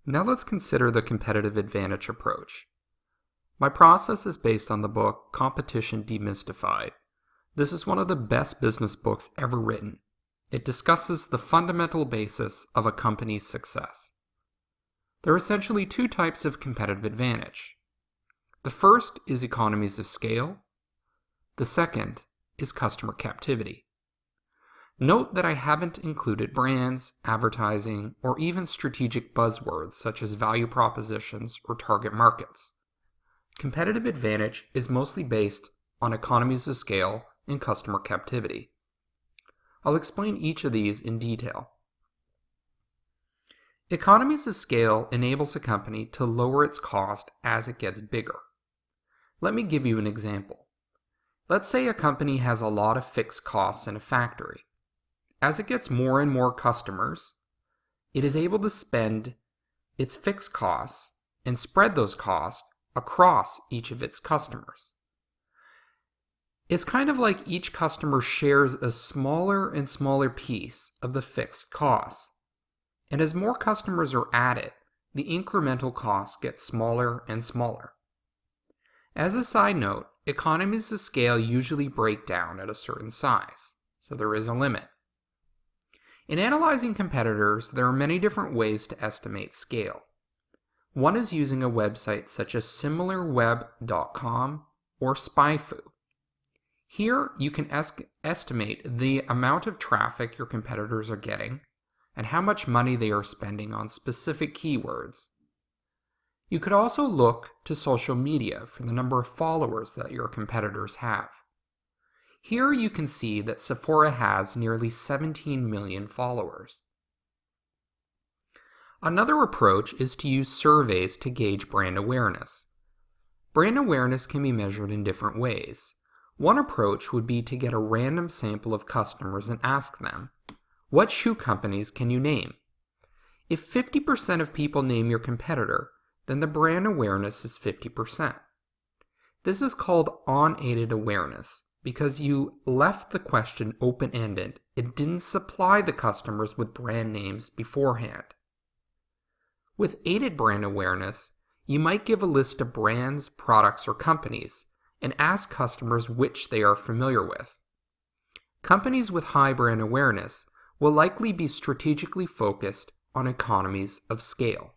Now let's consider the competitive advantage approach. My process is based on the book Competition Demystified. This is one of the best business books ever written. It discusses the fundamental basis of a company's success. There are essentially two types of competitive advantage. The first is economies of scale. The second is customer captivity. Note that I haven't included brands, advertising, or even strategic buzzwords such as value propositions or target markets. Competitive advantage is mostly based on economies of scale and customer captivity. I'll explain each of these in detail. Economies of scale enables a company to lower its cost as it gets bigger. Let me give you an example. Let's say a company has a lot of fixed costs in a factory. As it gets more and more customers, it is able to spend its fixed costs and spread those costs across each of its customers. It's kind of like each customer shares a smaller and smaller piece of the fixed costs. And as more customers are added, the incremental costs get smaller and smaller. As a side note, economies of scale usually break down at a certain size, so there is a limit. In analyzing competitors, there are many different ways to estimate scale. One is using a website such as similarweb.com or SpyFu. Here, you can estimate the amount of traffic your competitors are getting and how much money they are spending on specific keywords. You could also look to social media for the number of followers that your competitors have. Here you can see that Sephora has nearly 17 million followers. Another approach is to use surveys to gauge brand awareness. Brand awareness can be measured in different ways. One approach would be to get a random sample of customers and ask them, "What shoe companies can you name?" If 50% of people name your competitor, then the brand awareness is 50%. This is called unaided awareness because you left the question open-ended and didn't supply the customers with brand names beforehand. With aided brand awareness, you might give a list of brands, products, or companies and ask customers which they are familiar with. Companies with high brand awareness will likely be strategically focused on economies of scale.